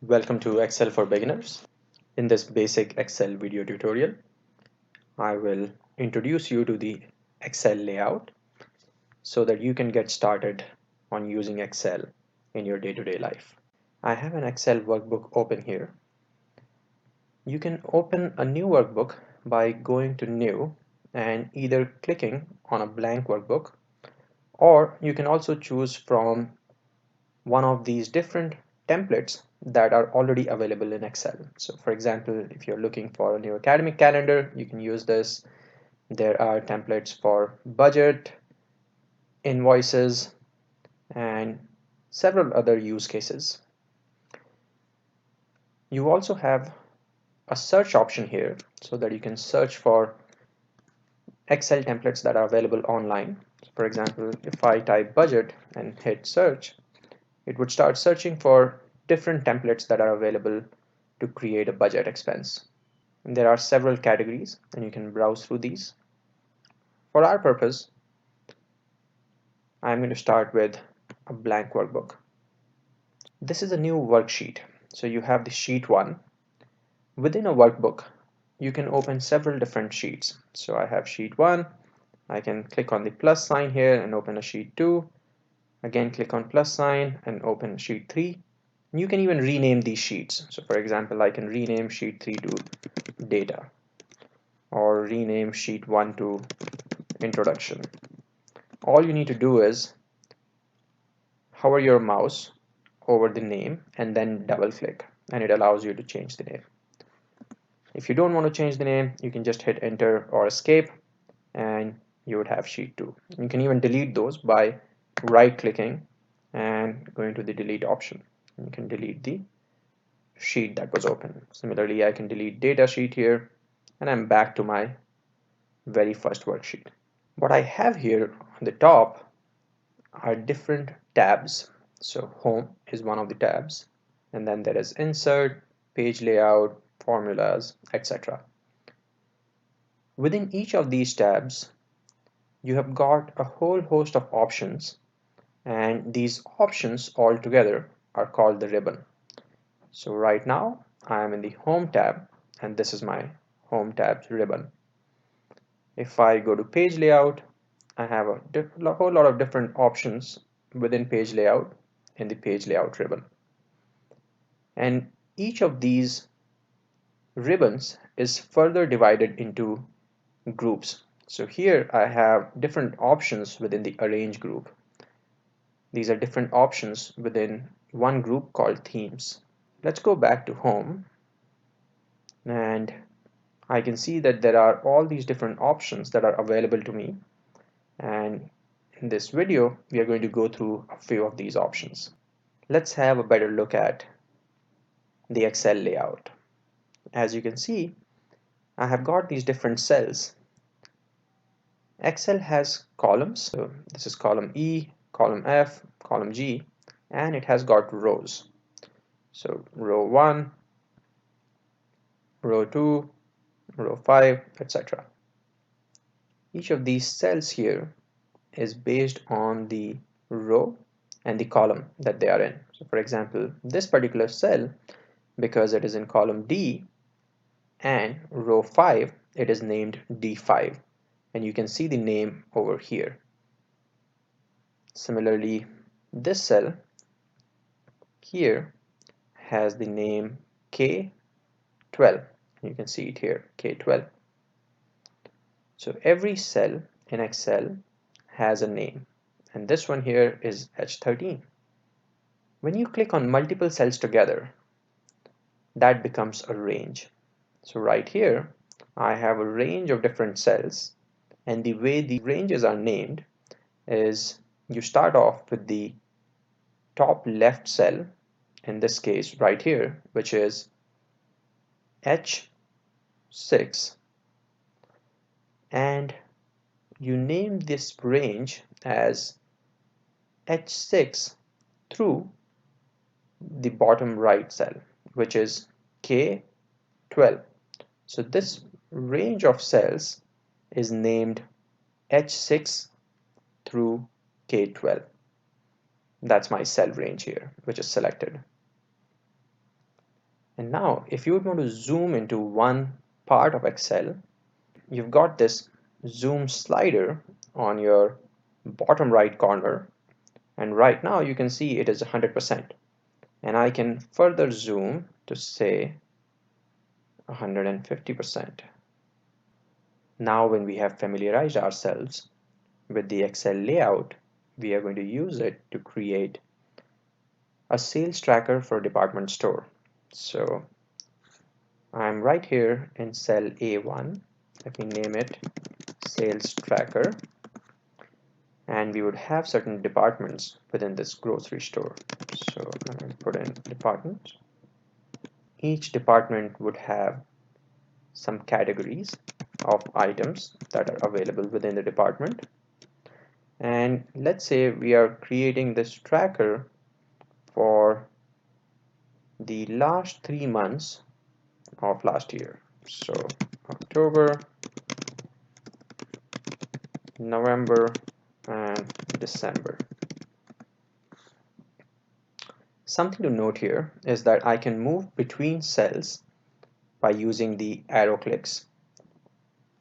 Welcome to Excel for Beginners. In this basic Excel video tutorial, I will introduce you to the Excel layout so that you can get started on using Excel in your day-to-day life. I have an Excel workbook open here. You can open a new workbook by going to New and either clicking on a blank workbook, or you can also choose from one of these different templates that are already available in Excel. So for example, if you're looking for a new academic calendar, you can use this. There are templates for budget, invoices, and several other use cases. You also have a search option here so that you can search for Excel templates that are available online. So for example, if I type budget and hit search, it would start searching for different templates that are available to create a budget expense. And there are several categories and you can browse through these. For our purpose, I'm going to start with a blank workbook. This is a new worksheet. So you have the sheet 1. Within a workbook, you can open several different sheets. So I have sheet 1. I can click on the plus sign here and open a sheet 2. Again, click on plus sign and open sheet 3. You can even rename these sheets. So for example, I can rename sheet 3 to data, or rename sheet 1 to introduction. All you need to do is hover your mouse over the name and then double click, and it allows you to change the name. If you don't want to change the name, you can just hit enter or escape and you would have sheet 2. You can even delete those by right clicking and going to the delete option. You can delete the sheet that was open. Similarly, I can delete data sheet here and I'm back to my very first worksheet. What I have here on the top are different tabs. So home is one of the tabs, and then there is insert, page layout, formulas, etc. Within each of these tabs, you have got a whole host of options, and these options all together are called the ribbon. So right now I am in the home tab and this is my home tab's ribbon. If I go to page layout, I have a whole lot of different options within page layout in the page layout ribbon. And each of these ribbons is further divided into groups. So here I have different options within the arrange group. These are different options within one group called themes. Let's go back to home, and I can see that there are all these different options that are available to me, and in this video we are going to go through a few of these options. Let's have a better look at the Excel layout. As you can see, I have got these different cells. Excel has columns, so this is column E, column F, column G, and it has got rows. So row 1, row 2, row 5, etc. Each of these cells here is based on the row and the column that they are in. So for example, this particular cell, because it is in column D and row 5, it is named D5, and you can see the name over here. Similarly, this cell here has the name K12. You can see it here, K12. So every cell in Excel has a name, and this one here is H13. When you click on multiple cells together, that becomes a range. So right here, I have a range of different cells, and the way the ranges are named is you start off with the top left cell, in this case right here, which is H6, and you name this range as H6 through the bottom right cell, which is K12. So this range of cells is named H6 through K12. That's my cell range here, which is selected. And now if you would want to zoom into one part of Excel, you've got this zoom slider on your bottom right corner, and right now you can see it is 100%, and I can further zoom to say 150%. Now when we have familiarized ourselves with the Excel layout, we are going to use it to create a sales tracker for department store. So I'm right here in cell A1. Let me name it sales tracker, and we would have certain departments within this grocery store. So I'm going to put in department. Each department would have some categories of items that are available within the department. And let's say we are creating this tracker for the last 3 months of last year. So October, November, and December. Something to note here is that I can move between cells by using the arrow clicks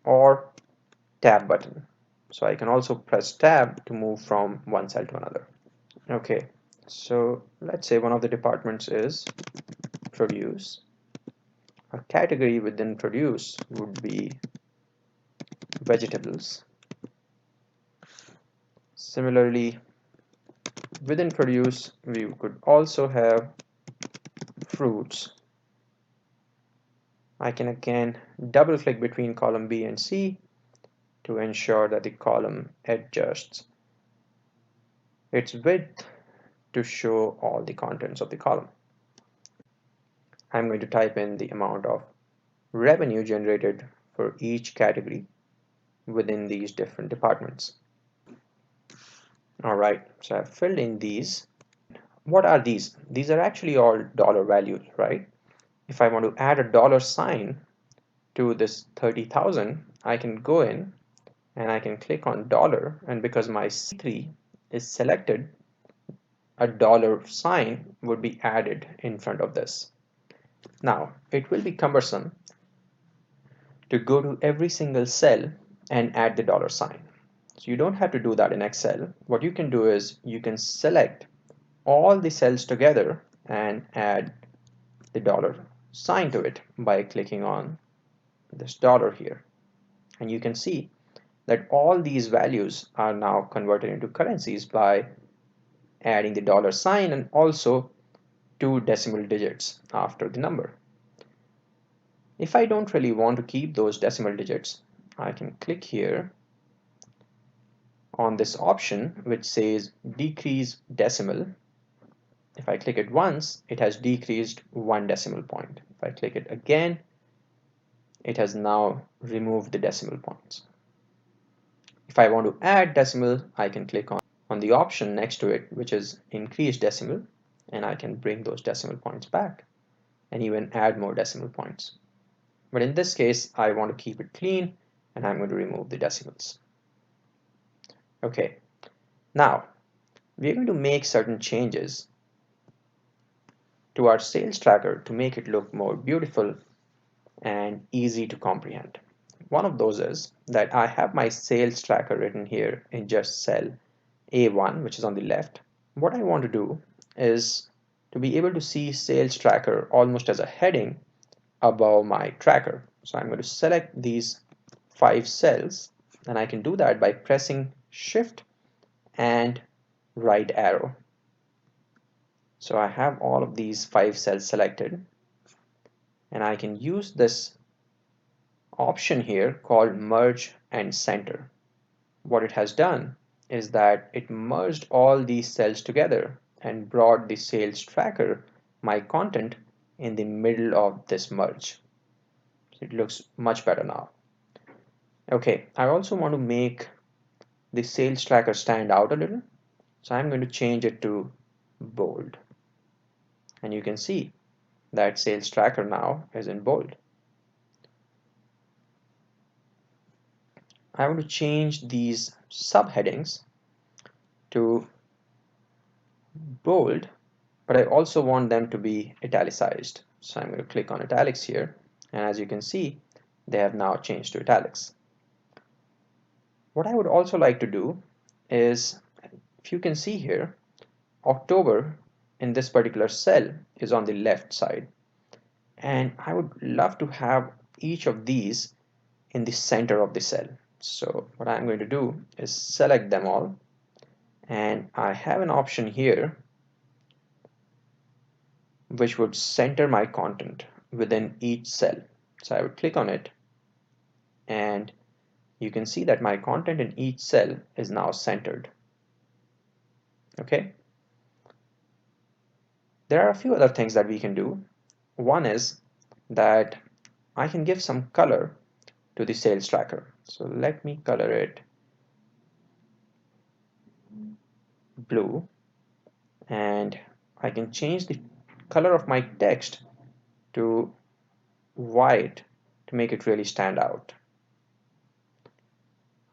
or tab button. So I can also press tab to move from one cell to another. Okay, so let's say one of the departments is produce. A category within produce would be vegetables. Similarly, within produce, we could also have fruits. I can again double click between column B and C to ensure that the column adjusts its width to show all the contents of the column. I'm going to type in the amount of revenue generated for each category within these different departments. All right, so I've filled in these. What are these? These are actually all dollar values, right? If I want to add a dollar sign to this 30,000, I can go in and I can click on dollar, and because my C3 is selected, a dollar sign would be added in front of this. Now, it will be cumbersome to go to every single cell and add the dollar sign. So you don't have to do that in Excel. What you can do is you can select all the cells together and add the dollar sign to it by clicking on this dollar here. And you can see that all these values are now converted into currencies by adding the dollar sign and also 2 decimal digits after the number. If I don't really want to keep those decimal digits, I can click here on this option which says decrease decimal. If I click it once, it has decreased 1 decimal point. If I click it again, it has now removed the decimal points. If I want to add decimal, I can click on the option next to it, which is increase decimal, and I can bring those decimal points back and even add more decimal points. But in this case, I want to keep it clean, and I'm going to remove the decimals. Okay, now we're going to make certain changes to our sales tracker to make it look more beautiful and easy to comprehend. One of those is that I have my sales tracker written here in just cell A1, which is on the left. What I want to do is to be able to see sales tracker almost as a heading above my tracker. So I'm going to select these 5 cells, and I can do that by pressing Shift and right arrow. So I have all of these 5 cells selected, and I can use this option here called merge and center. What it has done is that it merged all these cells together and brought the sales tracker, my content, in the middle of this merge. So it looks much better now. Okay, I also want to make the sales tracker stand out a little, so I'm going to change it to bold, and you can see that sales tracker now is in bold. I want to change these subheadings to bold, but I also want them to be italicized. So I'm going to click on italics here, and as you can see, they have now changed to italics. What I would also like to do is, if you can see here, October in this particular cell is on the left side, and I would love to have each of these in the center of the cell. So what I'm going to do is select them all, and I have an option here which would center my content within each cell. So I would click on it, and you can see that my content in each cell is now centered. Okay. There are a few other things that we can do. One is that I can give some color to the sales tracker. So let me color it blue, and I can change the color of my text to white to make it really stand out.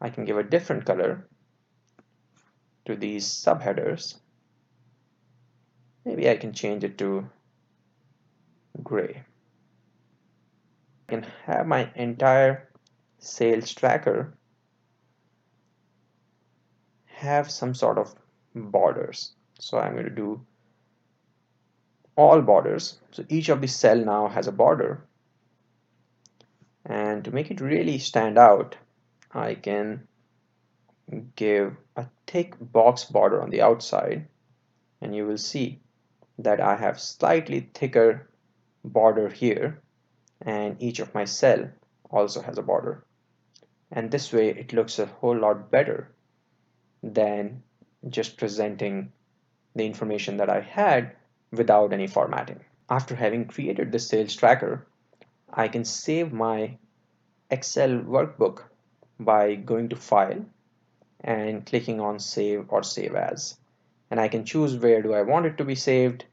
I can give a different color to these subheaders. Maybe I can change it to gray. I can have my entire sales tracker have some sort of borders. So I'm going to do all borders. So each of the cell now has a border, and to make it really stand out, I can give a thick box border on the outside, and you will see that I have slightly thicker border here, and each of my cell also has a border, and this way it looks a whole lot better than just presenting the information that I had without any formatting. After having created the sales tracker, I can save my Excel workbook by going to File and clicking on Save or Save As. And I can choose where do I want it to be saved,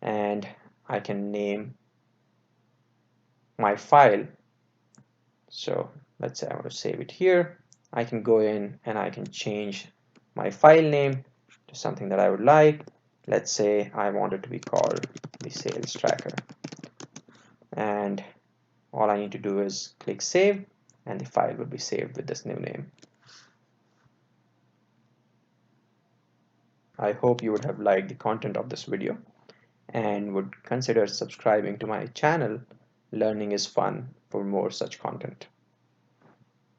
and I can name my file. So let's say I want to save it here. I can go in and I can change my file name to something that I would like. Let's say I want it to be called the sales tracker. And all I need to do is click save, and the file will be saved with this new name. I hope you would have liked the content of this video and would consider subscribing to my channel. Learning is fun for more such content.